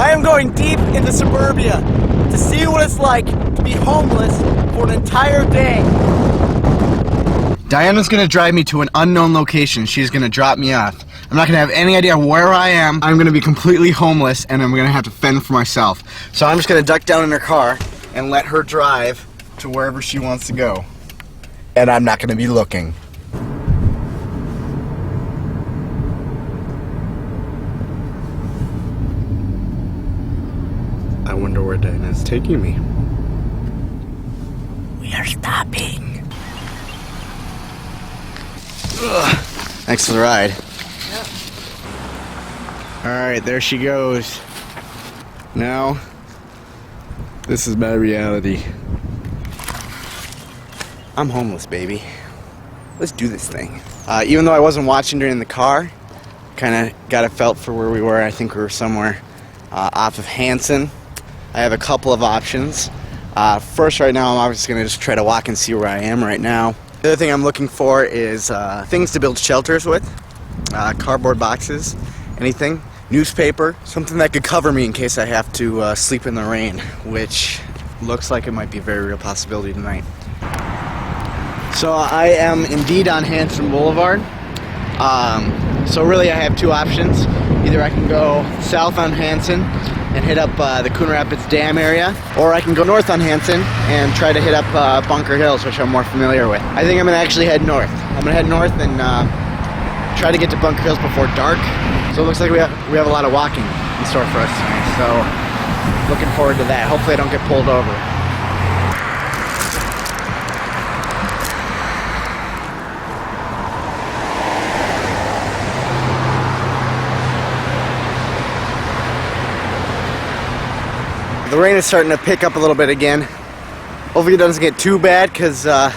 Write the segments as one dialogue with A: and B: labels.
A: I am going deep into suburbia to see what it's like to be homeless for an entire day.
B: Diana's gonna drive me to an unknown location. She's gonna drop me off. I'm not gonna have any idea where I am. I'm gonna be completely homeless and I'm gonna have to fend for myself. So I'm just gonna duck down in her car and let her drive to wherever she wants to go. And I'm not gonna be looking. I wonder where Diana's taking me.
A: We are stopping.
B: Ugh. Thanks for the ride. Alright, there she goes. Now, this is my reality. I'm homeless, baby. Let's do this thing. Even though I wasn't watching during the car, kind of got a felt for where we were. I think we were somewhere off of Hanson. I have a couple of options. First, right now, I'm obviously going to just try to walk and see where I am right now. The other thing I'm looking for is things to build shelters with. Cardboard boxes, anything. Newspaper, something that could cover me in case I have to sleep in the rain, which looks like it might be a very real possibility tonight. So I am indeed on Hanson Boulevard. So really I have two options. Either I can go south on Hanson and hit up the Coon Rapids Dam area, or I can go north on Hanson and try to hit up Bunker Hills, which I'm more familiar with. I think I'm going to actually head north. I'm going to head north and try to get to Bunker Hills before dark. So it looks like we have a lot of walking in store for us tonight. So looking forward to that. Hopefully I don't get pulled over. The rain is starting to pick up a little bit again. Hopefully it doesn't get too bad because I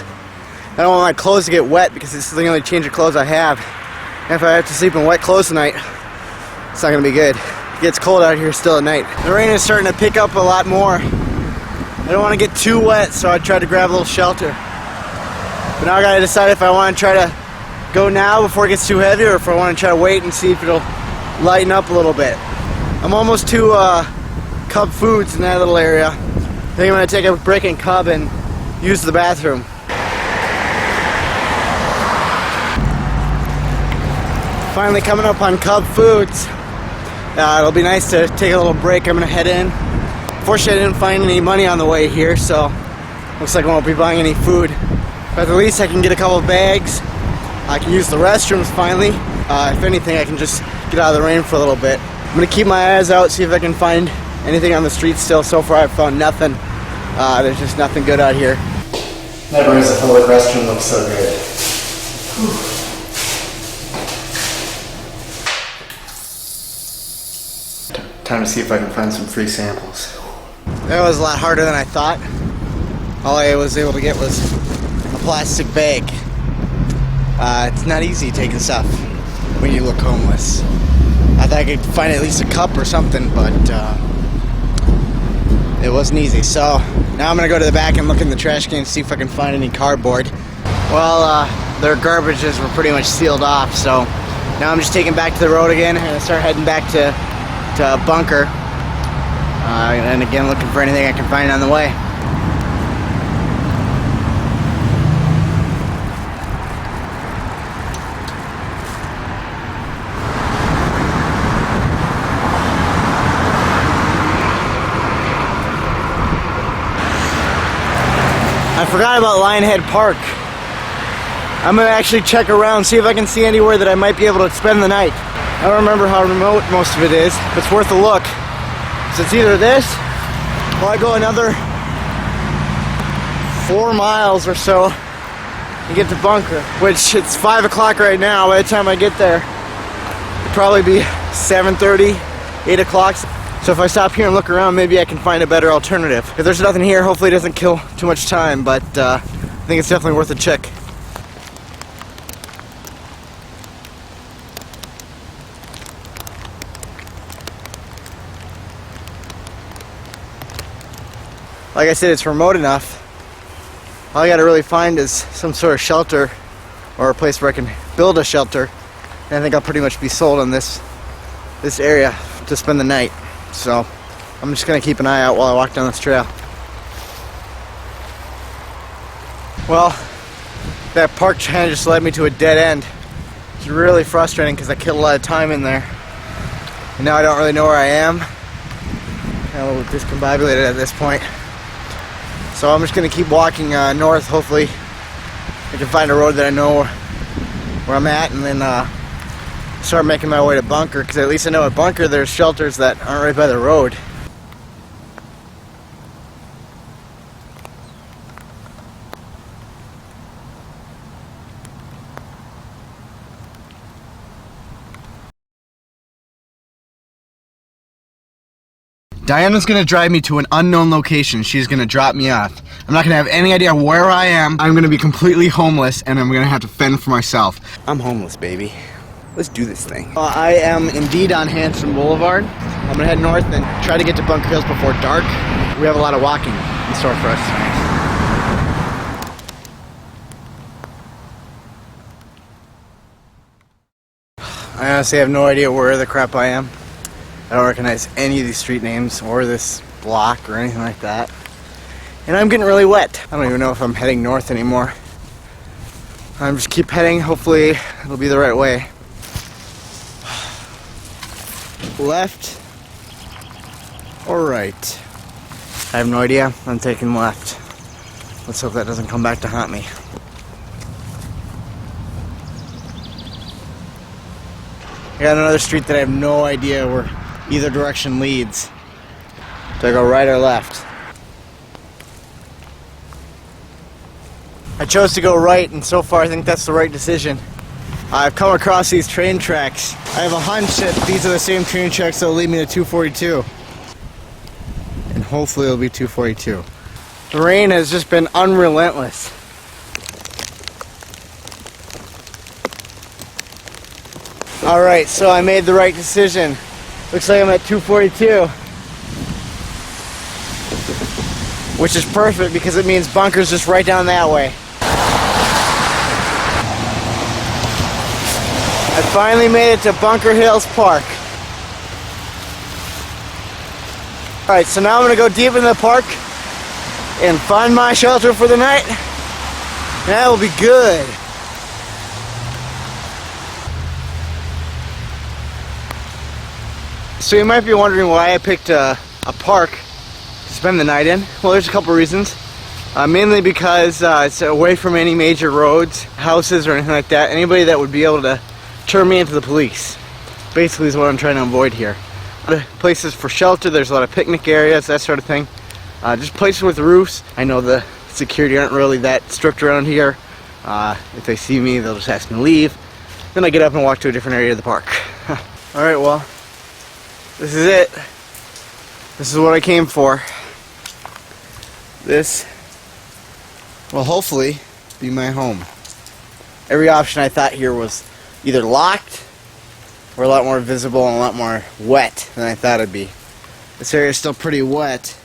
B: don't want my clothes to get wet because this is the only change of clothes I have. And if I have to sleep in wet clothes tonight, it's not going to be good. It gets cold out here still at night. The rain is starting to pick up a lot more. I don't want to get too wet, so I tried to grab a little shelter. But now I got to decide if I want to try to go now before it gets too heavy or if I want to try to wait and see if it'll lighten up a little bit. I'm almost to Cub Foods in that little area. I think I'm going to take a break in Cub and use the bathroom. Finally coming up on Cub Foods. It'll be nice to take a little break. I'm going to head in. Fortunately I didn't find any money on the way here, so looks like I won't be buying any food. But at least I can get a couple of bags. I can use the restrooms finally. If anything, I can just get out of the rain for a little bit. I'm going to keep my eyes out, see if I can find anything on the street still. So far I've found nothing. There's just nothing good out here. Never is a public restroom looks so good. Whew. Time to see if I can find some free samples. That was a lot harder than I thought. All I was able to get was a plastic bag. It's not easy taking stuff when you look homeless. I thought I could find at least a cup or something, but it wasn't easy. So now I'm gonna go to the back and look in the trash can and see if I can find any cardboard. Well, their garbages were pretty much sealed off, so now I'm just taking back to the road again and I start heading back to Bunker. And again, looking for anything I can find on the way. I forgot about Lionhead Park. I'm gonna actually check around, see if I can see anywhere that I might be able to spend the night. I don't remember how remote most of it is, but it's worth a look. So it's either this, or I go another 4 miles or so and get to Bunker, which it's 5 o'clock right now. By the time I get there, it'll probably be 7:30, 8 o'clock. So if I stop here and look around, maybe I can find a better alternative. If there's nothing here, hopefully it doesn't kill too much time, but I think it's definitely worth a check. Like I said, it's remote enough. All I gotta really find is some sort of shelter or a place where I can build a shelter. And I think I'll pretty much be sold on this area to spend the night. So I'm just gonna keep an eye out while I walk down this trail. Well, that park kind of just led me to a dead end. It's really frustrating because I killed a lot of time in there. And now I don't really know where I am. I'm a little discombobulated at this point. So I'm just gonna keep walking north. Hopefully I can find a road that I know where I'm at, and then start making my way to Bunker, because at least I know at Bunker there's shelters that aren't right by the road. Diana's gonna drive me to an unknown location. She's gonna drop me off. I'm not gonna have any idea where I am. I'm gonna be completely homeless, and I'm gonna have to fend for myself. I'm homeless, baby. Let's do this thing. I am indeed on Hanson Boulevard. I'm gonna head north and try to get to Bunker Hills before dark. We have a lot of walking in store for us tonight. I honestly have no idea where the crap I am. I don't recognize any of these street names or this block or anything like that. And I'm getting really wet. I don't even know if I'm heading north anymore. I'm just keep heading. Hopefully it'll be the right way. Left or right? I have no idea. I'm taking left. Let's hope that doesn't come back to haunt me. I got another street that I have no idea where either direction leads. Do I go right or left? I chose to go right, and so far I think that's the right decision. I've come across these train tracks. I have a hunch that these are the same train tracks that will lead me to 242. And hopefully it'll be 242. The rain has just been unrelentless. Alright, so I made the right decision. Looks like I'm at 242. Which is perfect because it means Bunker's just right down that way. I finally made it to Bunker Hills Park. Alright, so now I'm going to go deep into the park and find my shelter for the night. That will be good. So you might be wondering why I picked a park to spend the night in. Well, there's a couple reasons. Mainly because it's away from any major roads, houses, or anything like that. Anybody that would be able to turn me into the police, basically, is what I'm trying to avoid here. Places for shelter, there's a lot of picnic areas, that sort of thing. Just places with roofs. I know the security aren't really that strict around here. If they see me, they'll just ask me to leave. Then I get up and walk to a different area of the park. Alright, well, this is it. This is what I came for. This will hopefully be my home. Every option I thought here was either locked or a lot more visible and a lot more wet than I thought it'd be. This area is still pretty wet,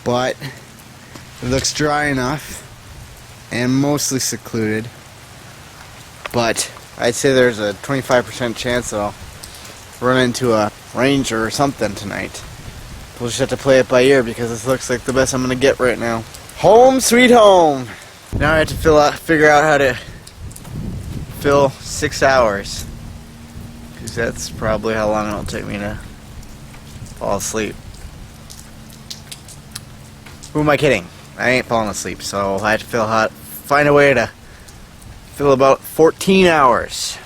B: but it looks dry enough and mostly secluded. But I'd say there's a 25% chance that I'll run into a ranger or something tonight. We'll just have to play it by ear because this looks like the best I'm gonna get right now. Home sweet home! Now I have to figure out how to fill 6 hours, because that's probably how long it'll take me to fall asleep. Who am I kidding? I ain't falling asleep, so I have to find a way to fill about 14 hours.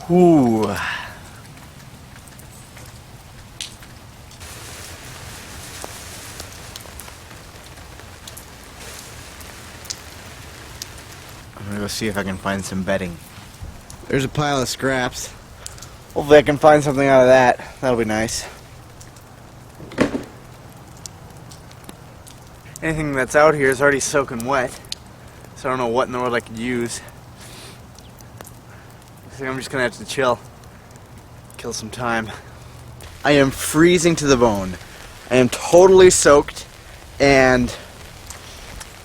B: Whew. I'm gonna go see if I can find some bedding. There's a pile of scraps. Hopefully I can find something out of that. That'll be nice. Anything that's out here is already soaking wet, so I don't know what in the world I could use. I think I'm just gonna have to chill. Kill some time. I am freezing to the bone. I am totally soaked, and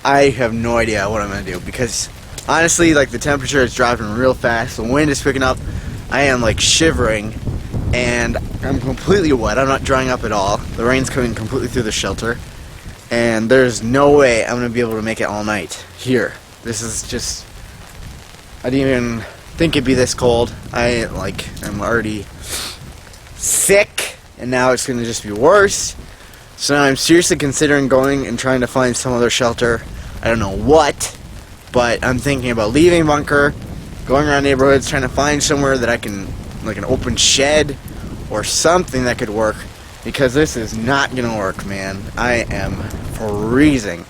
B: I have no idea what I'm gonna do, because honestly, like, the temperature is dropping real fast, the wind is picking up, I am like shivering, and I'm completely wet. I'm not drying up at all. The rain's coming completely through the shelter, and there's no way I'm gonna be able to make it all night here. This is just, I didn't even think it'd be this cold. I'm already sick, and now it's gonna just be worse. So now I'm seriously considering going and trying to find some other shelter. I don't know what, but I'm thinking about leaving Bunker, going around neighborhoods, trying to find somewhere that I can, like an open shed or something that could work, because this is not gonna work, man. I am freezing.